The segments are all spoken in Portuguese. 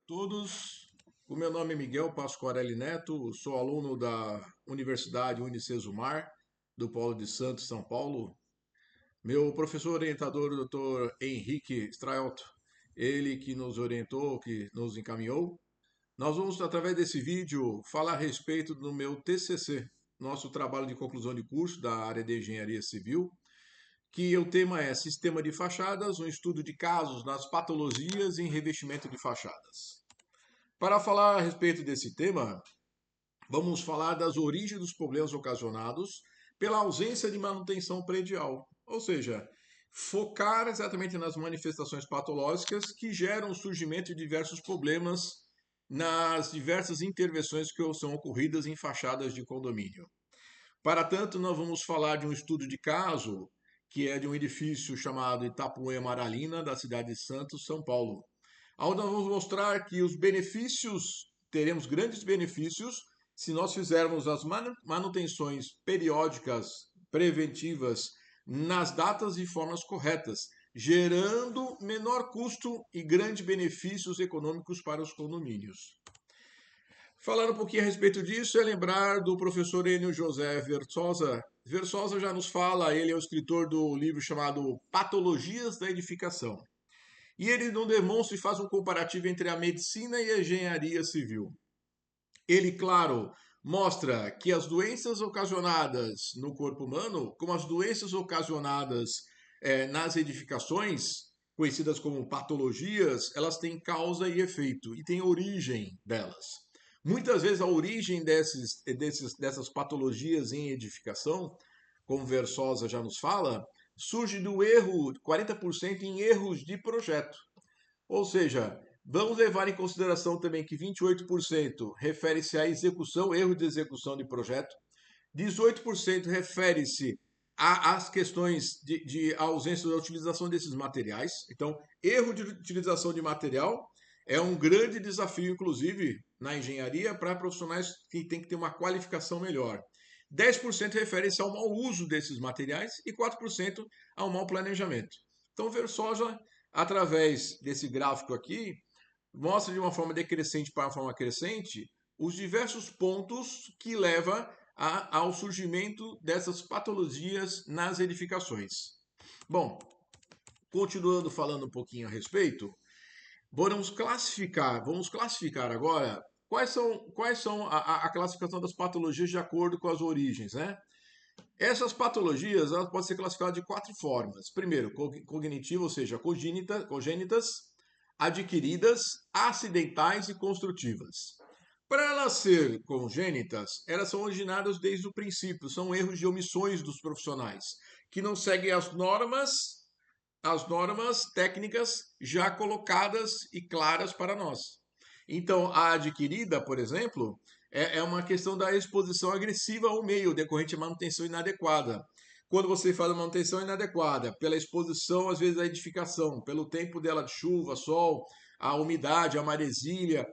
Todos, o meu nome é Miguel Pasquarelli Neto, sou aluno da Universidade Unicesumar, do Polo de Santos, São Paulo. Meu professor orientador, o Dr. Henrique Straelto, ele que nos orientou, que nos encaminhou. Nós vamos, através desse vídeo, falar a respeito do meu TCC, nosso trabalho de conclusão de curso da área de Engenharia Civil, que o tema é Sistema de Fachadas, um estudo de casos nas patologias em revestimento de fachadas. Para falar a respeito desse tema, vamos falar das origens dos problemas ocasionados pela ausência de manutenção predial, ou seja, focar exatamente nas manifestações patológicas que geram o surgimento de diversos problemas nas diversas intervenções que são ocorridas em fachadas de condomínio. Para tanto, nós vamos falar de um estudo de caso que é de um edifício chamado Itapuã Amaralina, da cidade de Santos, São Paulo, onde nós vamos mostrar que os benefícios, teremos grandes benefícios se nós fizermos as manutenções periódicas, preventivas, nas datas e formas corretas, gerando menor custo e grandes benefícios econômicos para os condomínios. Falando um pouquinho a respeito disso, é lembrar do professor Enio José Versosa. Versosa já nos fala, ele é o escritor do livro chamado Patologias da Edificação. E ele não demonstra e faz um comparativo entre a medicina e a engenharia civil. Ele, claro, mostra que as doenças ocasionadas no corpo humano, como as doenças ocasionadas nas edificações, conhecidas como patologias, elas têm causa e efeito e têm origem delas. Muitas vezes a origem dessas patologias em edificação, como Versosa já nos fala, surge do erro, 40% em erros de projeto. Ou seja, vamos levar em consideração também que 28% refere-se à execução, erro de execução de projeto, 18% refere-se às questões de ausência da utilização desses materiais. Então, erro de utilização de material é um grande desafio, inclusive, na engenharia, para profissionais que têm que ter uma qualificação melhor. 10% refere-se ao mau uso desses materiais e 4% ao mau planejamento. Então, Versosa, através desse gráfico aqui, mostra de uma forma decrescente para uma forma crescente os diversos pontos que levam ao surgimento dessas patologias nas edificações. Bom, continuando falando um pouquinho a respeito, vamos classificar agora quais são a classificação das patologias de acordo com as origens, né? Essas patologias elas podem ser classificadas de quatro formas. Primeiro, cognitiva, ou seja, congênitas, adquiridas, acidentais e construtivas. Para elas serem congênitas, elas são originadas desde o princípio, são erros de omissões dos profissionais, que não seguem as normas técnicas já colocadas e claras para nós. Então, a adquirida, por exemplo, é uma questão da exposição agressiva ao meio, decorrente de manutenção inadequada. Quando você faz a manutenção inadequada, pela exposição, às vezes, à edificação, pelo tempo dela de chuva, sol, a umidade, a maresia,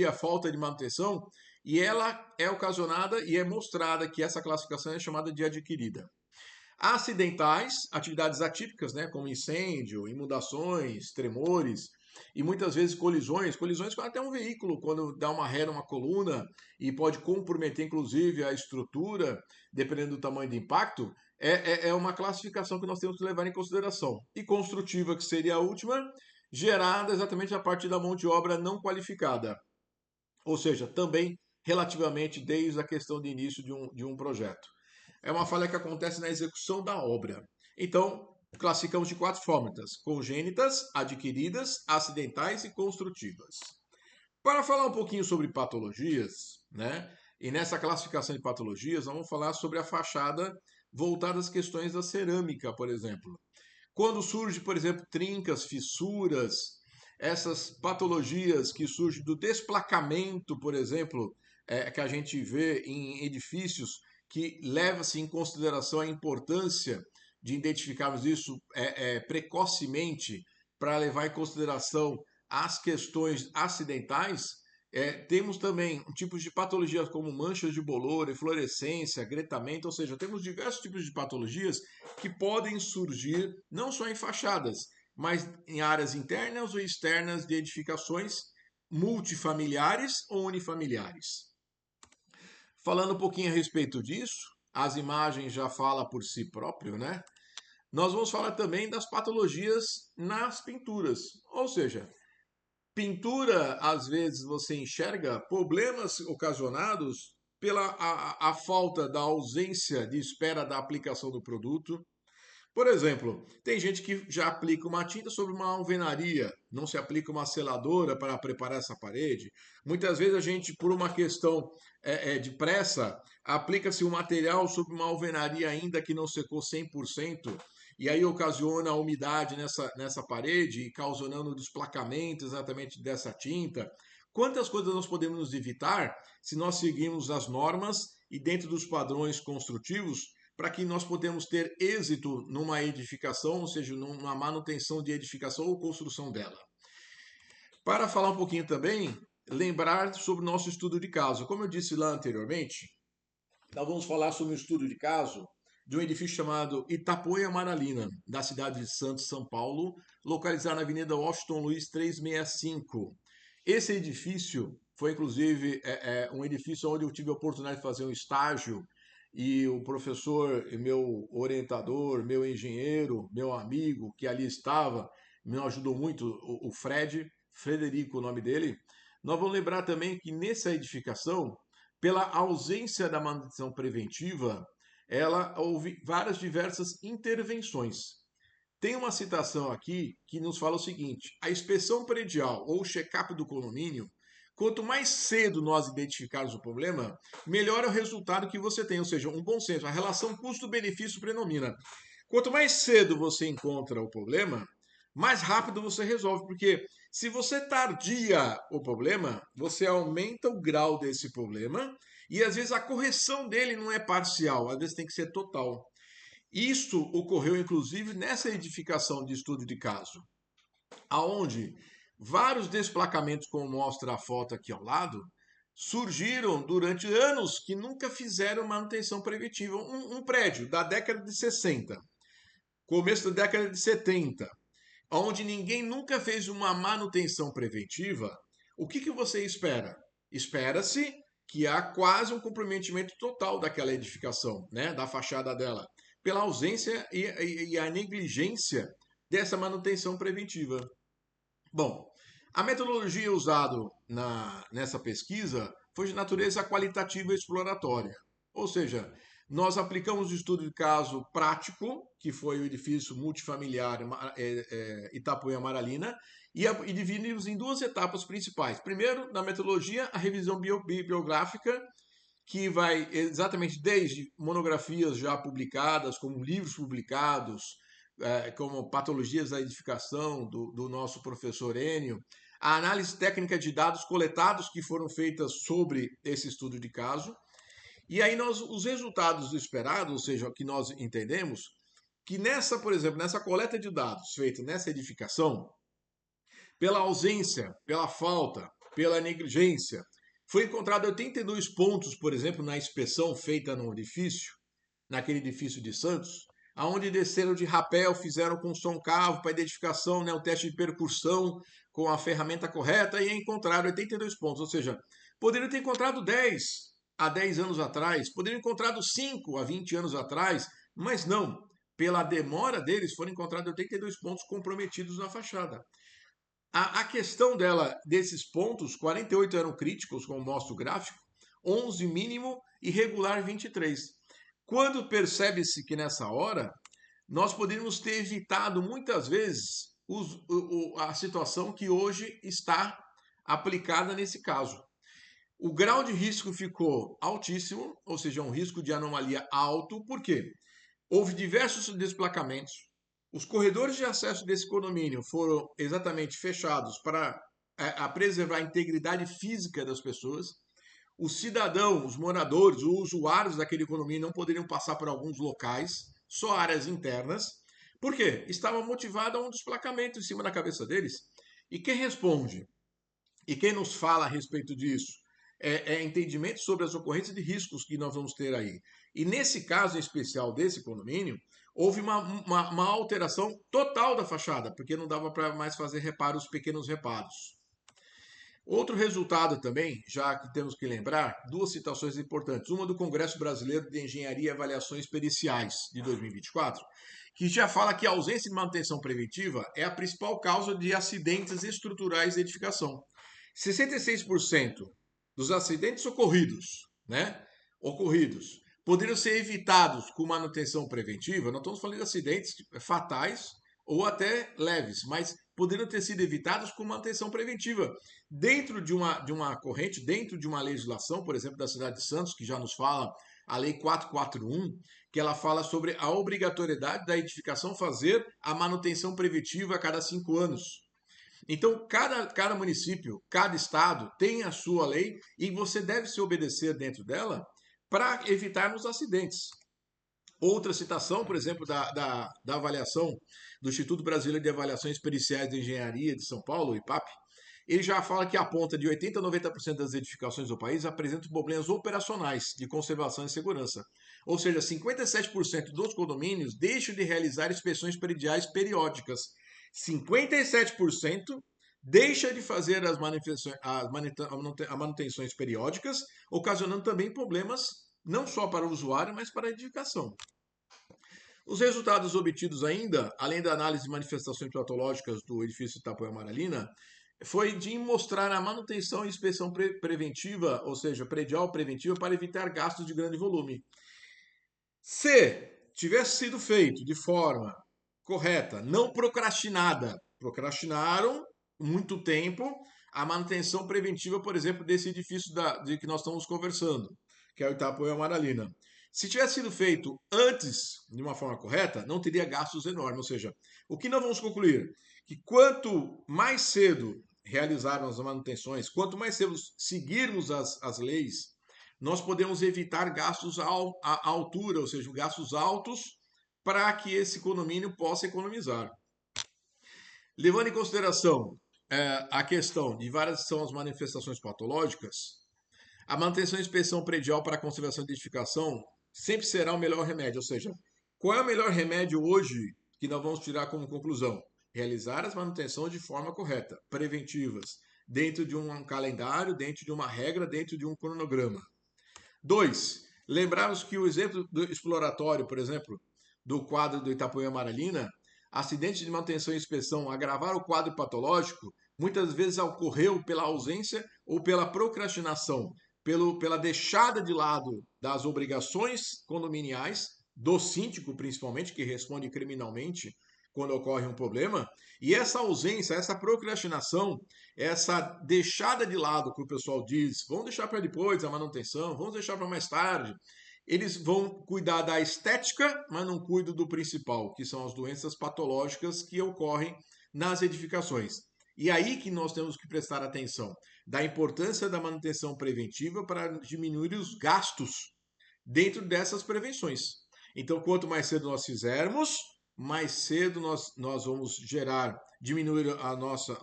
a falta de manutenção, e ela é ocasionada e é mostrada que essa classificação é chamada de adquirida. Acidentais, atividades atípicas, né, como incêndio, inundações, tremores e muitas vezes colisões com até um veículo, quando dá uma ré numa coluna e pode comprometer inclusive a estrutura, dependendo do tamanho do impacto, é uma classificação que nós temos que levar em consideração. E construtiva, que seria a última, gerada exatamente a partir da mão de obra não qualificada, ou seja, também relativamente desde a questão de início de um projeto. É uma falha que acontece na execução da obra. Então, classificamos de quatro formas: congênitas, adquiridas, acidentais e construtivas. Para falar um pouquinho sobre patologias, né? E nessa classificação de patologias, vamos falar sobre a fachada voltada às questões da cerâmica, por exemplo. Quando surge, por exemplo, trincas, fissuras, essas patologias que surgem do desplacamento, por exemplo, que a gente vê em edifícios, que leva-se em consideração a importância de identificarmos isso precocemente para levar em consideração as questões acidentais. Temos também tipos de patologias como manchas de bolor, eflorescência, gretamento, ou seja, temos diversos tipos de patologias que podem surgir não só em fachadas, mas em áreas internas ou externas de edificações, multifamiliares ou unifamiliares. Falando um pouquinho a respeito disso, as imagens já falam por si próprio, né? Nós vamos falar também das patologias nas pinturas, ou seja, pintura, às vezes você enxerga problemas ocasionados pela a falta da ausência de espera da aplicação do produto. Por exemplo, tem gente que já aplica uma tinta sobre uma alvenaria, não se aplica uma seladora para preparar essa parede. Muitas vezes a gente, por uma questão de pressa, aplica-se um material sobre uma alvenaria ainda que não secou 100%, e aí ocasiona a umidade nessa parede, e causando o desplacamento exatamente dessa tinta. Quantas coisas nós podemos evitar se nós seguirmos as normas e dentro dos padrões construtivos para que nós podemos ter êxito numa edificação, ou seja, numa manutenção de edificação ou construção dela. Para falar um pouquinho também, lembrar sobre o nosso estudo de caso. Como eu disse lá anteriormente, nós vamos falar sobre um estudo de caso de um edifício chamado Itapuã Amaralina, da cidade de Santos, São Paulo, localizado na Avenida Washington Luiz 365. Esse edifício foi, inclusive, um edifício onde eu tive a oportunidade de fazer um estágio e o professor, meu orientador, meu engenheiro, meu amigo que ali estava, me ajudou muito, o Frederico, o nome dele. Nós vamos lembrar também que nessa edificação, pela ausência da manutenção preventiva, houve várias diversas intervenções. Tem uma citação aqui que nos fala o seguinte: a inspeção predial ou check-up do condomínio, quanto mais cedo nós identificarmos o problema, melhor é o resultado que você tem, ou seja, um bom senso. A relação custo-benefício predomina. Quanto mais cedo você encontra o problema, mais rápido você resolve, porque se você tardia o problema, você aumenta o grau desse problema e às vezes a correção dele não é parcial, às vezes tem que ser total. Isso ocorreu inclusive nessa edificação de estudo de caso, aonde vários desplacamentos, como mostra a foto aqui ao lado, surgiram durante anos que nunca fizeram manutenção preventiva. Um prédio da década de 60, começo da década de 70, onde ninguém nunca fez uma manutenção preventiva, o que você espera? Espera-se que há quase um comprometimento total daquela edificação, né, da fachada dela, pela ausência e a negligência dessa manutenção preventiva. Bom, a metodologia usada nessa pesquisa foi de natureza qualitativa e exploratória, ou seja, nós aplicamos o estudo de caso prático, que foi o edifício multifamiliar Itapuã Amaralina, e dividimos em duas etapas principais. Primeiro, na metodologia, a revisão bibliográfica, que vai exatamente desde monografias já publicadas, como livros publicados, como Patologias da Edificação, do nosso professor Enio, a análise técnica de dados coletados que foram feitas sobre esse estudo de caso, e aí os resultados esperados, ou seja, o que nós entendemos, que nessa, por exemplo, nessa coleta de dados feita nessa edificação, pela ausência, pela falta, pela negligência, foi encontrado 82 pontos, por exemplo, na inspeção feita no edifício, naquele edifício de Santos, aonde desceram de rapel, fizeram com som cavo para identificação, né, o teste de percussão com a ferramenta correta e encontraram 82 pontos. Ou seja, poderiam ter encontrado 10 há 10 anos atrás, poderiam ter encontrado 5 há 20 anos atrás, mas não. Pela demora deles, foram encontrados 82 pontos comprometidos na fachada. A questão desses pontos, 48 eram críticos, como mostra o gráfico, 11 mínimo e regular 23. Quando percebe-se que nessa hora nós poderíamos ter evitado muitas vezes a situação que hoje está aplicada nesse caso. O grau de risco ficou altíssimo, ou seja, um risco de anomalia alto, por quê? Houve diversos desplacamentos, os corredores de acesso desse condomínio foram exatamente fechados para preservar a integridade física das pessoas. Os cidadãos, os moradores, os usuários daquele condomínio não poderiam passar por alguns locais, só áreas internas. Por quê? Estava motivado a um desplacamento em cima da cabeça deles. E quem responde? E quem nos fala a respeito disso? É entendimento sobre as ocorrências de riscos que nós vamos ter aí. E nesse caso em especial desse condomínio, houve uma alteração total da fachada, porque não dava para mais fazer pequenos reparos. Outro resultado também, já que temos que lembrar, duas citações importantes. Uma do Congresso Brasileiro de Engenharia e Avaliações Periciais, de 2024, que já fala que a ausência de manutenção preventiva é a principal causa de acidentes estruturais de edificação. 66% dos acidentes ocorridos, né, poderiam ser evitados com manutenção preventiva. Não estamos falando de acidentes fatais ou até leves, mas poderiam ter sido evitados com manutenção preventiva. Dentro de uma corrente, dentro de uma legislação, por exemplo, da cidade de Santos, que já nos fala a Lei 441, que ela fala sobre a obrigatoriedade da edificação fazer a manutenção preventiva a cada 5 anos. Então, cada município, cada estado tem a sua lei e você deve se obedecer dentro dela para evitarmos acidentes. Outra citação, por exemplo, da avaliação do Instituto Brasileiro de Avaliações Periciais de Engenharia de São Paulo, o IPAP, ele já fala que aponta de 80% a 90% das edificações do país apresentam problemas operacionais de conservação e segurança. Ou seja, 57% dos condomínios deixam de realizar inspeções prediais periódicas. 57% deixa de fazer as manutenções periódicas, ocasionando também problemas não só para o usuário, mas para a edificação. Os resultados obtidos ainda, além da análise de manifestações patológicas do edifício Itapuã Amaralina, foi de mostrar a manutenção e inspeção preventiva, ou seja, predial preventiva, para evitar gastos de grande volume. Se tivesse sido feito de forma correta, não procrastinada, procrastinaram muito tempo a manutenção preventiva, por exemplo, desse edifício de que nós estamos conversando, que é o Itapuã Amaralina. Se tivesse sido feito antes, de uma forma correta, não teria gastos enormes. Ou seja, o que nós vamos concluir? Que quanto mais cedo realizarmos as manutenções, quanto mais cedo seguirmos as leis, nós podemos evitar gastos à altura, ou seja, gastos altos, para que esse condomínio possa economizar. Levando em consideração a questão de várias são as manifestações patológicas, a manutenção e inspeção predial para a conservação e edificação sempre será o melhor remédio. Ou seja, qual é o melhor remédio hoje que nós vamos tirar como conclusão? Realizar as manutenções de forma correta, preventivas, dentro de um calendário, dentro de uma regra, dentro de um cronograma. 2. Lembrarmos que o exemplo exploratório, por exemplo, do quadro do Itapuã Amaralina, acidentes de manutenção e inspeção agravar o quadro patológico, muitas vezes ocorreu pela ausência ou pela procrastinação, pela deixada de lado das obrigações condominiais, do síndico principalmente, que responde criminalmente quando ocorre um problema, e essa ausência, essa procrastinação, essa deixada de lado que o pessoal diz, vamos deixar para depois a manutenção, vamos deixar para mais tarde, eles vão cuidar da estética, mas não cuidam do principal, que são as doenças patológicas que ocorrem nas edificações. E aí que nós temos que prestar atenção, da importância da manutenção preventiva para diminuir os gastos dentro dessas prevenções. Então, quanto mais cedo nós fizermos, mais cedo nós vamos diminuir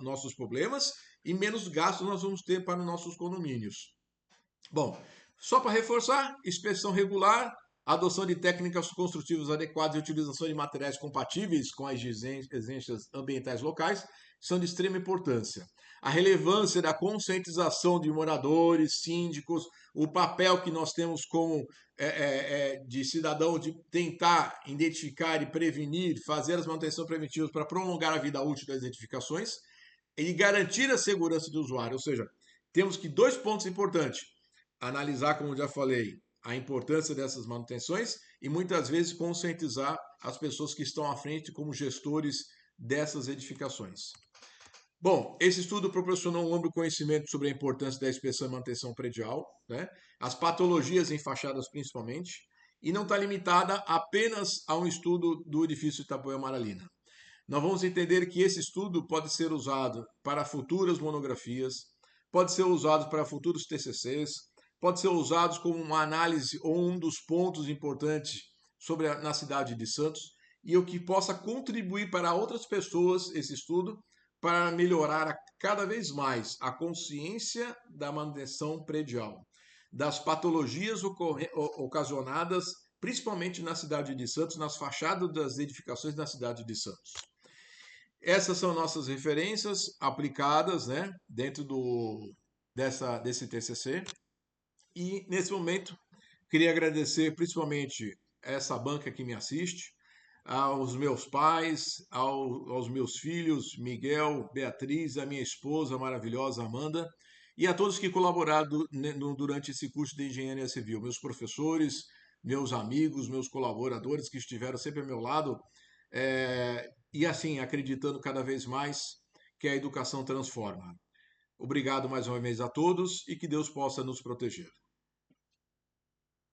nossos problemas e menos gastos nós vamos ter para os nossos condomínios. Bom, só para reforçar, inspeção regular, adoção de técnicas construtivas adequadas e utilização de materiais compatíveis com as exigências ambientais locais são de extrema importância. A relevância da conscientização de moradores, síndicos, o papel que nós temos como de cidadão de tentar identificar e prevenir, fazer as manutenções preventivas para prolongar a vida útil das edificações e garantir a segurança do usuário. Ou seja, temos que 2 pontos importantes. Analisar, como já falei, a importância dessas manutenções e muitas vezes conscientizar as pessoas que estão à frente como gestores dessas edificações. Bom, esse estudo proporcionou um amplo conhecimento sobre a importância da inspeção e manutenção predial, né? As patologias em fachadas principalmente, e não está limitada apenas a um estudo do edifício Itapuã Amaralina. Nós vamos entender que esse estudo pode ser usado para futuras monografias, pode ser usado para futuros TCCs, pode ser usado como uma análise ou um dos pontos importantes na cidade de Santos, e o que possa contribuir para outras pessoas esse estudo para melhorar cada vez mais a consciência da manutenção predial, das patologias ocasionadas principalmente na cidade de Santos, nas fachadas das edificações da cidade de Santos. Essas são nossas referências aplicadas, né, dentro desse TCC. E nesse momento queria agradecer principalmente essa banca que me assiste, aos meus pais, aos meus filhos, Miguel, Beatriz, a minha esposa maravilhosa Amanda, e a todos que colaboraram durante esse curso de engenharia civil, meus professores, meus amigos, meus colaboradores que estiveram sempre ao meu lado, e assim, acreditando cada vez mais que a educação transforma. Obrigado mais uma vez a todos e que Deus possa nos proteger.